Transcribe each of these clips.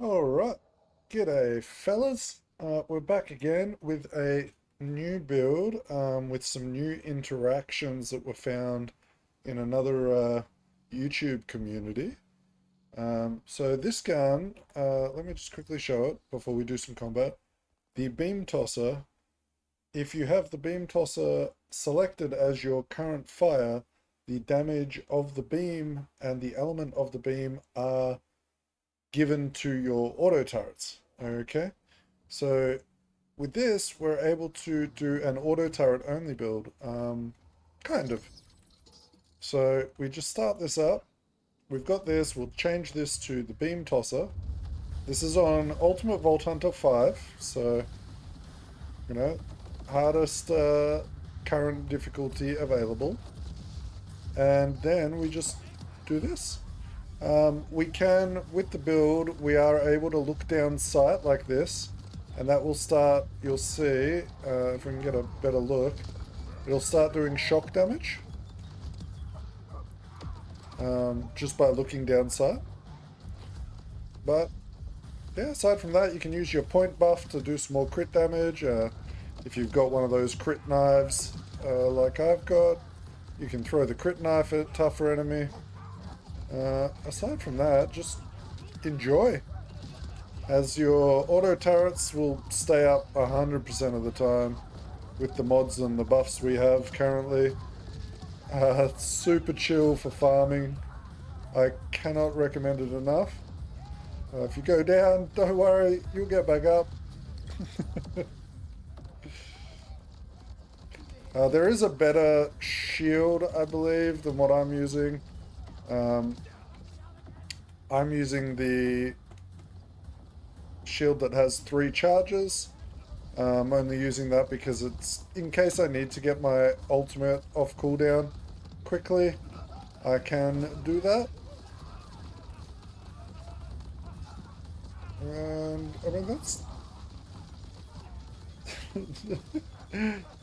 Alright, g'day fellas. We're back again with a new build with some new interactions that were found in another YouTube community. So this gun, let me just quickly show it before we do some combat. The beam tosser, if you have the beam tosser selected as your current fire, the damage of the beam and the element of the beam are given to your auto turrets. Okay, so with this, we're able to do an auto turret only build, kind of. So we just start this up. We've got this. We'll change this to the beam tosser. This is on Ultimate Vault Hunter 5, so you know, hardest current difficulty available. And then we just do this. We can, with the build, we are able to look down sight like this, and that will start, you'll see, if we can get a better look, it'll start doing shock damage, just by looking down sight. But, yeah, aside from that, you can use your point buff to do some more crit damage. If you've got one of those crit knives, like I've got, you can throw the crit knife at tougher enemy. Aside from that, just enjoy, as your auto turrets will stay up 100% of the time with the mods and the buffs we have currently. Super chill for farming. I cannot recommend it enough. If you go down, don't worry, you'll get back up. There is a better shield, I believe, than what I'm using. I'm using the shield that has 3 charges. I'm only using that because it's in case I need to get my ultimate off cooldown quickly, I can do that. And I mean, that's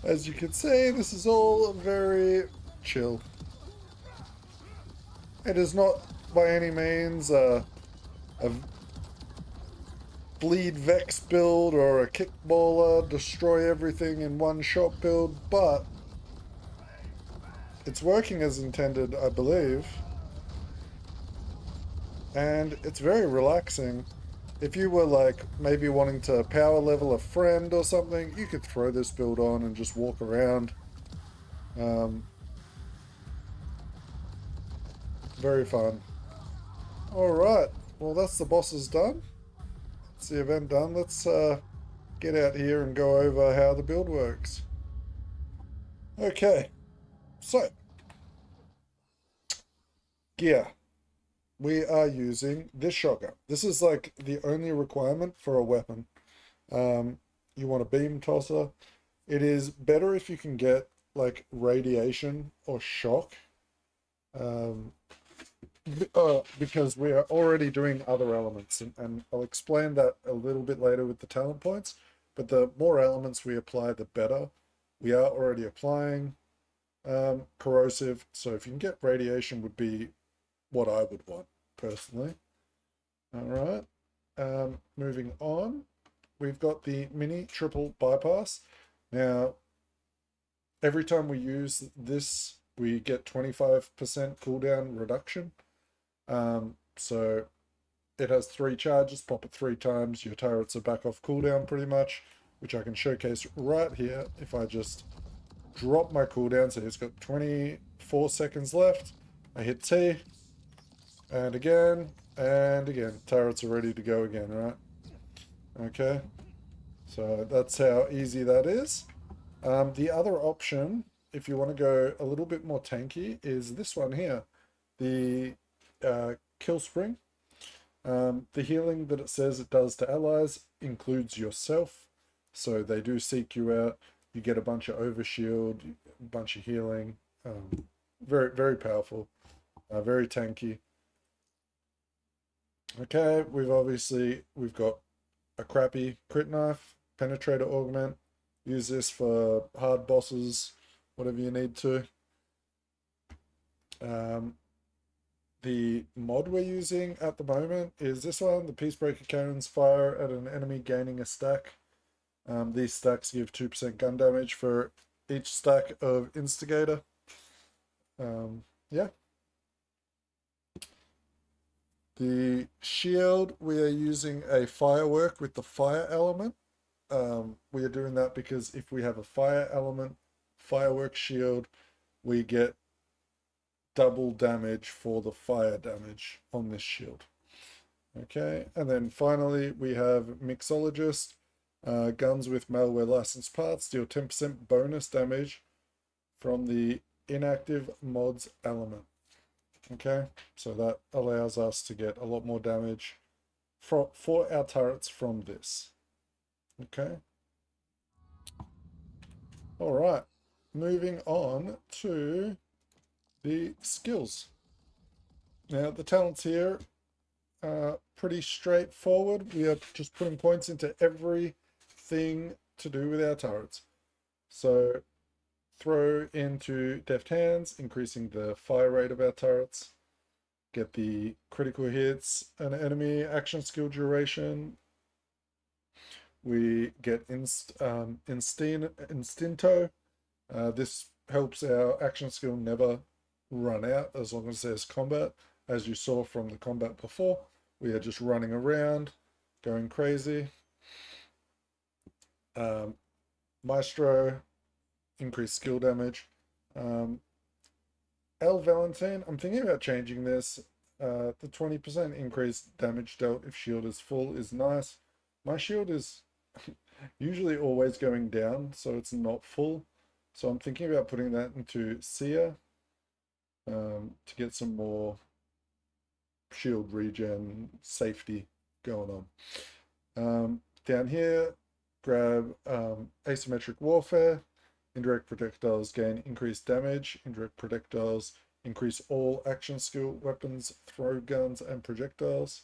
as you can see, this is all very chill. It is not by any means a bleed Vex build or a kickballer, destroy everything in one shot build, but it's working as intended, I believe. And it's very relaxing. If you were like maybe wanting to power level a friend or something, you could throw this build on and just walk around. Very fun. Alright, well that's the bosses done. That's the event done. Let's get out here and go over how the build works. Okay, so gear. We are using this shotgun. This is like the only requirement for a weapon. You want a beam tosser. It is better if you can get like radiation or shock, because we are already doing other elements, and I'll explain that a little bit later with the talent points. But the more elements we apply, the better. We are already applying corrosive, so if you can get radiation would be what I would want personally. All right, moving on, we've got the mini triple bypass. Now, every time we use this, we get 25% cooldown reduction. So it has 3 charges, pop it 3 times, your turrets are back off cooldown pretty much, which I can showcase right here if I just drop my cooldown. So it's got 24 seconds left. I hit T, and again, turrets are ready to go again, right? Okay, so that's how easy that is. The other option, if you want to go a little bit more tanky, is this one here, the kill spring. The healing that it says it does to allies includes yourself, so they do seek you out. You get a bunch of overshield, a bunch of healing. Very, very powerful, very tanky. Okay, we've got a crappy crit knife, penetrator augment. Use this for hard bosses, whatever you need to. The mod we're using at the moment is this one, the Peacebreaker Cannons fire at an enemy gaining a stack. These stacks give 2% gun damage for each stack of Instigator. Yeah. The shield, we are using a firework with the fire element. We are doing that because if we have a fire element firework shield, we get double damage for the fire damage on this shield. Okay, and then finally we have Mixologist. Guns with malware licensed parts deal 10% bonus damage from the inactive mods element. Okay, so that allows us to get a lot more damage for our turrets from this. Okay. All right, moving on to the skills. Now the talents here are pretty straightforward. We are just putting points into everything to do with our turrets. So throw into deft hands, increasing the fire rate of our turrets. Get the critical hits, an enemy action skill duration. We get Instinto. This helps our action skill never run out as long as there's combat. As you saw from the combat before, we are just running around, going crazy. Maestro, increased skill damage. El Valentine, I'm thinking about changing this. The 20% increased damage dealt if shield is full is nice. My shield is usually always going down, so it's not full. So I'm thinking about putting that into Seer to get some more shield regen safety going on. Down here, grab Asymmetric Warfare. Indirect projectiles gain increased damage. Indirect projectiles increase all action skill, weapons, throw guns, and projectiles.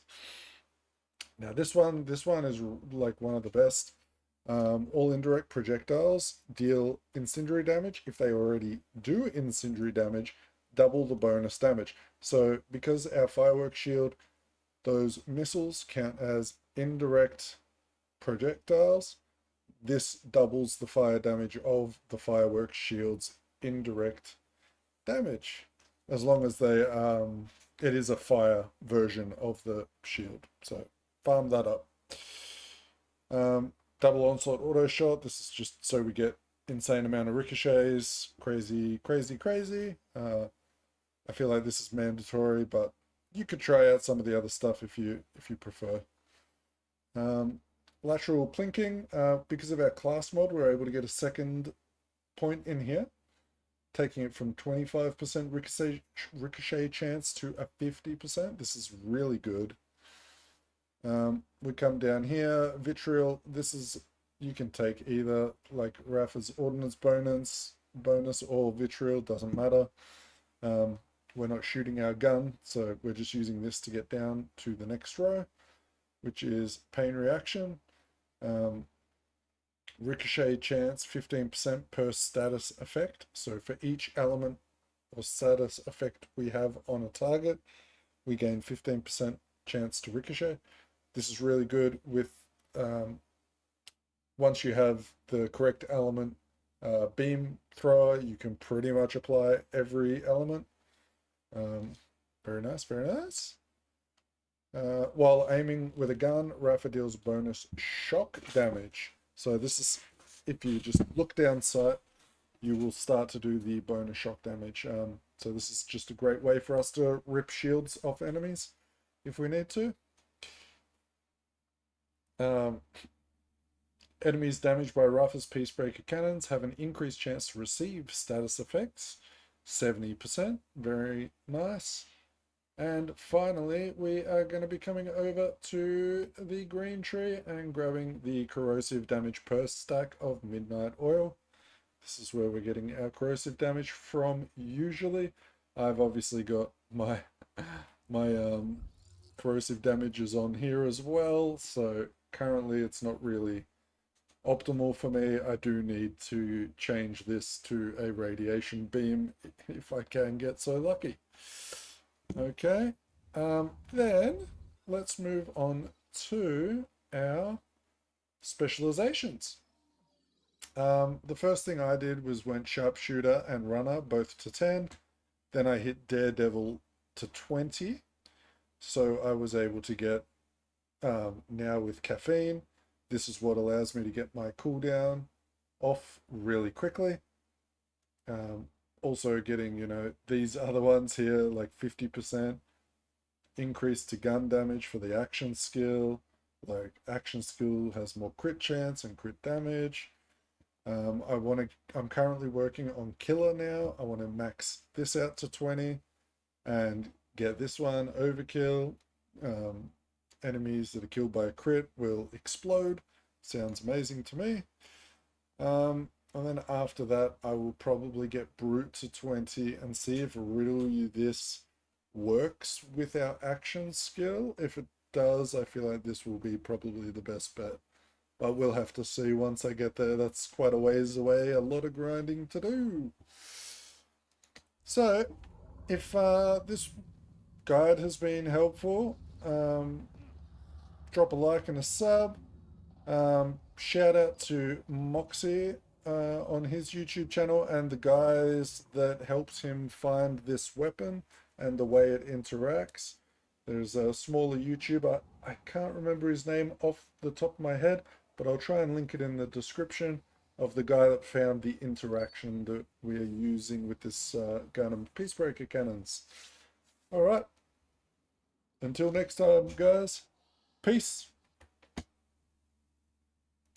Now this one is like one of the best. All indirect projectiles deal incendiary damage. If they already do incendiary damage, double the bonus damage. So because our firework shield, those missiles count as indirect projectiles, this doubles the fire damage of the firework shield's indirect damage, as long as they it is a fire version of the shield. So farm that up. Double onslaught auto shot. This is just so we get insane amount of ricochets. Crazy. I feel like this is mandatory, but you could try out some of the other stuff if you prefer. Lateral plinking. Because of our class mod, we're able to get a second point in here, taking it from 25% ricochet chance to a 50%. This is really good. We come down here, vitriol. This is, you can take either like Rafa's ordnance bonus or vitriol, doesn't matter. We're not shooting our gun, so we're just using this to get down to the next row, which is pain reaction. Ricochet chance 15% per status effect. So for each element or status effect we have on a target, we gain 15% chance to ricochet. This is really good with once you have the correct element beam thrower, you can pretty much apply every element. Very nice. While aiming with a gun, Rafa deals bonus shock damage. So this is, if you just look down sight, you will start to do the bonus shock damage. So this is just a great way for us to rip shields off enemies if we need to. Enemies damaged by Rafa's Peacebreaker Cannons have an increased chance to receive status effects, 70%. Very nice. And finally, we are going to be coming over to the green tree and grabbing the corrosive damage per stack of Midnight Oil. This is where we're getting our corrosive damage from usually. I've obviously got my corrosive damages on here as well, so currently it's not really optimal for me. I do need to change this to a radiation beam if I can get so lucky. Okay, then let's move on to our specializations. The first thing I did was went sharpshooter and runner both to 10. Then I hit daredevil to 20. So I was able to get, now with caffeine, this is what allows me to get my cooldown off really quickly. Also getting, these other ones here, like 50% increase to gun damage for the action skill. Like action skill has more crit chance and crit damage. I'm currently working on killer now. I want to max this out to 20 and get this one overkill. Enemies that are killed by a crit will explode. Sounds amazing to me. And then after that, I will probably get brute to 20 and see if riddle you this works with our action skill. If it does, I feel like this will be probably the best bet. But we'll have to see once I get there. That's quite a ways away, a lot of grinding to do. So, if this guide has been helpful, drop a like and a sub. Shout out to Moxie on his YouTube channel and the guys that helped him find this weapon and the way it interacts. There's a smaller YouTuber, I can't remember his name off the top of my head, but I'll try and link it in the description of the guy that found the interaction that we are using with this gun and Peacebreaker Cannons. Alright, until next time, guys, peace.